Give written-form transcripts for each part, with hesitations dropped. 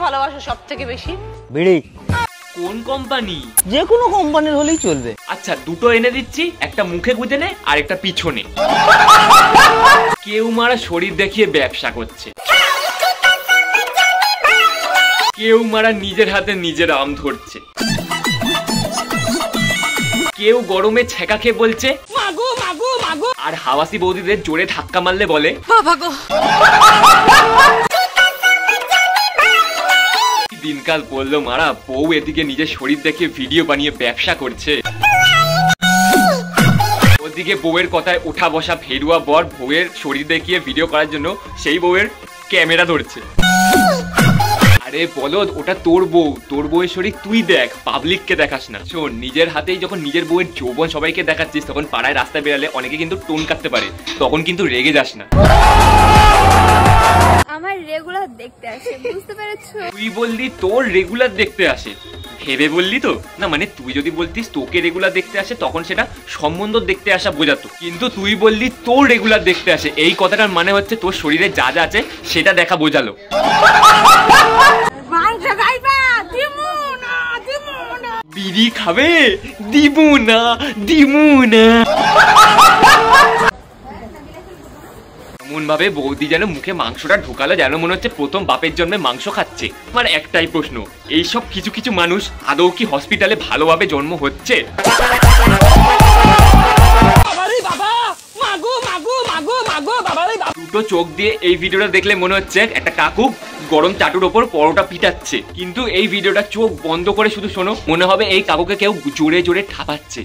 ভালোবাসো সব থেকে বেশি? বিড়ি। কোন কোম্পানি? যে কোনো কোম্পানির হলেই চলবে। আচ্ছা দুটো এনে দিচ্ছি, একটা মুখে গুঁজে নে আর একটা পিছনে। কেউ মারা শরীর দেখিয়ে ব্যবসা করছে, কেউ মারা নিজের হাতে নিজের আম ধরছে, কেউ গরমে ছেঁকা খেয়ে বলছে মাগো মাগো মাগো, আর হাওয়াসি বৌদিদের জোরে ধাক্কা মারলে বলে বাবা গো। দিনকাল বললো মারা, বউ এদিকে নিজের শরীর দেখে ভিডিও বানিয়ে ব্যবসা করছে, ওদিকে বউয়ের কথায় ওঠা বসা ফেরুয়া বর বউয়ের শরীর দেখিয়ে ভিডিও করার জন্য সেই বউয়ের ক্যামেরা ধরছে। আরে বলদ, ওটা তোর বউ, তোর বউয়ের শরীর তুই দেখ, পাবলিককে দেখাস না। শোন, নিজের হাতেই যখন নিজের বউয়ের যৌবন সবাইকে দেখাচ্ছিস, তখন পাড়ায় রাস্তায় বেরালে অনেকে কিন্তু টোন কাটতে পারে, তখন কিন্তু রেগে যাস না। আমার রেগুলার দেখতে আসে, বুঝতে পেরেছো? তুই বললি তোর রেগুলার দেখতে আসে, ভেবে বললি তো না? মানে তুই যদি বলতিস তোকে রেগুলার দেখতে আসে, তখন সেটা সম্বন্ধ দেখতে আসা বোঝাতো, কিন্তু তুই বললি তোর রেগুলার দেখতে আসে, এই কথাটার মানে হচ্ছে তোর শরীরে যা যা আছে সেটা দেখা বোঝালো। বিড়ি খাবে? দিবু না, দিবু না। এমন ভাবে বৌদি যেন মুখে মাংসটা ঢোকালো যেন মনে হচ্ছে প্রথম বাপের জন্মে মাংস খাচ্ছে। আমার একটাই প্রশ্ন, এইসব কিছু কিছু মানুষ আদৌ কি হসপিটালে ভালোভাবে জন্ম হচ্ছে? দুটো চোখ দিয়ে এই ভিডিওটা দেখলে মনে হচ্ছে একটা কাকু গরম চাটুর ওপর পরোটা পিটাচ্ছে, কিন্তু এই ভিডিওটা চোখ বন্ধ করে শুধু শোনো, মনে হবে এই কাকুকে কেউ জোরে জোরে ঠাপাচ্ছে।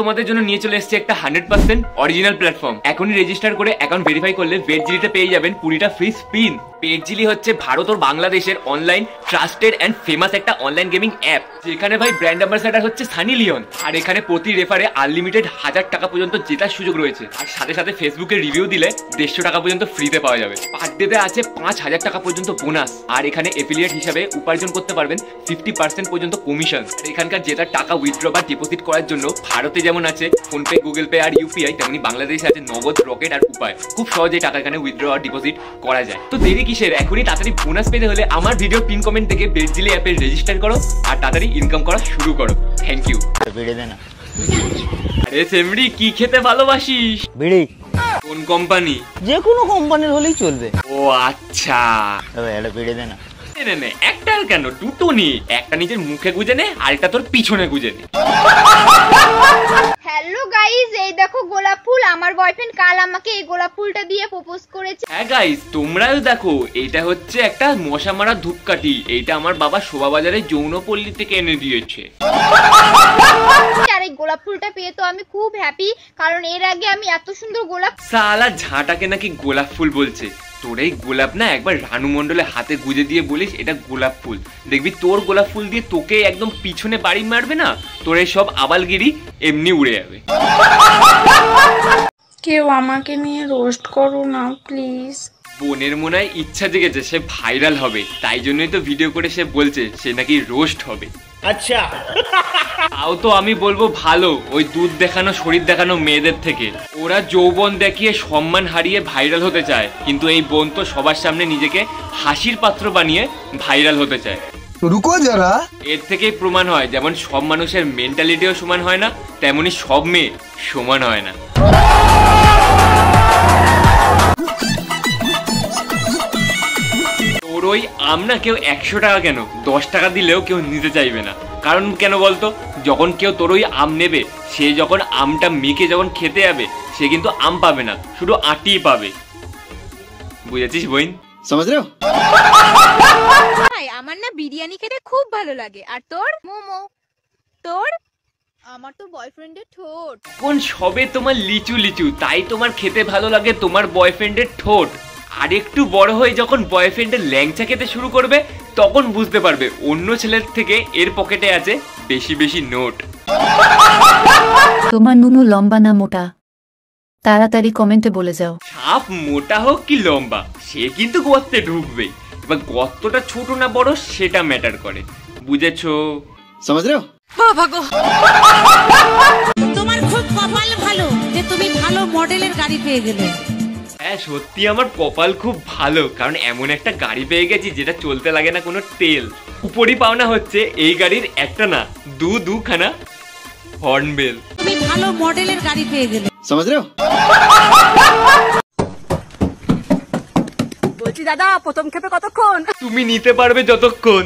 তোমাদের জন্য নিয়ে চলে এসেছে একটা 100% অরিজিনাল প্ল্যাটফর্ম। এখনই রেজিস্টার করে অ্যাকাউন্ট ভেরিফাই করলে পেটজিলিতে পেয়ে যাবেন 20টা ফ্রি স্পিন। পেটজিলি হচ্ছে ভারত ও বাংলাদেশের অনলাইন ট্রাস্টেড এন্ড ফেমাস একটা অনলাইন গেমিং অ্যাপ, যেখানে ভাই ব্র্যান্ড অ্যাম্বাসেডর হচ্ছে সানি লিওন, আর এখানে প্রতি রেফারে আনলিমিটেড 1000 টাকা পর্যন্ত জেতার সুযোগ রয়েছে, আর সাথে সাথে ফেসবুকে রিভিউ দিলে 150 টাকা পর্যন্ত ফ্রিতে পাওয়া যাবে। পার ডেতে আছে 5000 টাকা পর্যন্ত বোনাস, আর এখানে এফিলিয়েট হিসাবে উপার্জন করতে পারবেন 50% পর্যন্ত কমিশন। এখানকার জেতার টাকা উইথড্র বা ডিপোজিট করার জন্য ভারতে যেমন আছে ফোনপে, গুগল পে আর ইউপিআই, তেমনি বাংলাদেশে আছে নগদ, রকেট আর উপায়। খুব সহজেই টাকা এখানে উইথড্র আর ডিপোজিট করা যায়। তো দেরি কিসের, এখনই তাড়াতাড়ি বোনাস পেতে হলে আমার ভিডিও পিন কমেন্ট থেকে পেটজিলি অ্যাপে রেজিস্টার করো আর তাড়াতাড়ি ইনকাম করা শুরু করো। Thank you. আরে সেমড়ি, কি খেতে ভালোবাসিস? বিড়ি। কোন কোম্পানি? যে কোনো কোম্পানির হলেই চলবে। ও আচ্ছা, এটা বিড়ি দে না। নে একটা কেন, দুটো নে, একটা নিজের মুখে গুজে নে আর একটা তোর পিছনে গুজে নে। হ্যালো গাইস, এই দেখো গোলাপ ফুল। আমার বয়ফ্রেন্ড কাল আমাকে এই গোলাপ ফুলটা দিয়ে প্রপোজ করেছে। হ্যাঁ গাইস, তোমরাও দেখো, এটা হচ্ছে একটা মশা মারা ধূপকাঠি। এইটা আমার বাবা শোভাবাজারে যৌনপল্লী থেকে এনে দিয়েছে। আর এই গোলাপ ফুলটা পেয়ে তো আমি খুব হ্যাপি, কারণ এর আগে আমি এত সুন্দর গোলাপ। সালা ঝাঁটাকে নাকি গোলাপ ফুল বলছে। তোর এই গোলাপ না একবার রানু মণ্ডলের হাতে গুজে দিয়ে বলিস এটা গোলাপ ফুল, দেখবি তোর গোলাপ ফুল দিয়ে তোকে একদম পিছনে বাড়ি মারবে না, তোর এই সব আবালগিরি এমনি উড়ে যাবে। কেউ আমাকে নিয়ে রোস্ট করো না প্লিজ। বোনের মনে হয় ইচ্ছা জেগেছে সে ভাইরাল হবে, তাই জন্যই তো ভিডিও করে সে বলছে সে নাকি রোস্ট হবে। আচ্ছা, তাও তো আমি বলবো ভালো ওই দুধ দেখানো শরীর দেখানো মেয়েদের থেকে। ওরা যৌবন দেখিয়ে সম্মান হারিয়ে ভাইরাল হতে চায়, কিন্তু এই বোন তো সবার সামনে নিজেকে হাসির পাত্র বানিয়ে ভাইরাল হতে চায়। রুকো যারা, এর থেকেই প্রমাণ হয় যেমন সব মানুষের মেন্টালিটিও সমান হয় না, তেমনি সব মেয়ে সমান হয় না। তোর ওই আম না কেউ 100 টাকা কেন 10 টাকা দিলেও কেউ নিতে চাইবে না। কারণ কেন বলতো, যখন কেউ তোর ওই আম নেবে, সে যখন আমটা মেখে যখন খেতে যাবে, সে কিন্তু আম পাবে না, শুধু আটিই পাবে। বুঝেছিস বইন? समझ रहे हो? আমার না বিরিয়ানি খেতে খুব ভালো লাগে। আর তোর? মোমো। তোর? আমার তো বয়ফ্রেন্ডের ঠোঁট। কোন সবে তোমার লিচু লিচু, তাই তোমার খেতে ভালো লাগে তোমার বয়ফ্রেন্ডের ঠোঁট। আর একটু বড় হয়ে যখন বয়ফ্রেন্ডের ল্যাংচা খেতে শুরু করবে, তখন বুঝতে পারবে অন্য ছেলের থেকে এর পকেটে আছে বেশি বেশি নোট। তোমার নুনু লম্বা না মোটা? তাড়াতাড়ি কমেন্টে বলে যাও। সাপ মোটা হোক কি লম্বা, সে কিন্তু গর্তে ঢুকবেই। এবার গর্তটা ছোট না বড় সেটা ম্যাটার করে, বুঝেছো? समझ रहे हो? তোমার খুব কপাল ভালো যে তুমি ভালো মডেলের গাড়ি পেয়ে গেলে। হ্যাঁ হ্যাঁ সত্যি আমার কপাল খুব ভালো, কারণ এমন একটা গাড়ি পেয়ে গেছি যেটা চলতে লাগে না কোনো তেল। উপরই পাওনা হচ্ছে এই গাড়ির একটা না দুখানা হর্নবেল। তুমি ভালো মডেলের গাড়ি পেয়ে গেলে। समझ रहे हो? বলছি দাদা প্রথম ক্ষেপে কতক্ষণ? তুমি নিতে পারবে যতক্ষণ।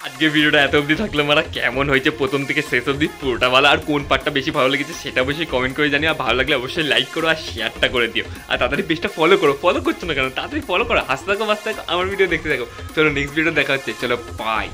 আজকে ভিডিওটা এত অবধি থাকলে মারা কেমন হয়েছে প্রথম থেকে শেষ অবধি পুরোটা ভালো, আর কোন পার্টটা বেশি ভালো লেগেছে সেটা অবশ্যই কমেন্ট করে জানিও। আর ভালো লাগলে অবশ্যই লাইক করো আর শেয়ারটা করে দিও, আর তাড়াতাড়ি পেজটা ফলো করো। ফলো করছো না কেন? তাড়াতাড়ি ফলো করো, হাসতে থাকো বাঁচতে থাকো, আমার ভিডিও দেখতে থাকো। চলো নেক্সট ভিডিও দেখা হচ্ছে, চলো বাই।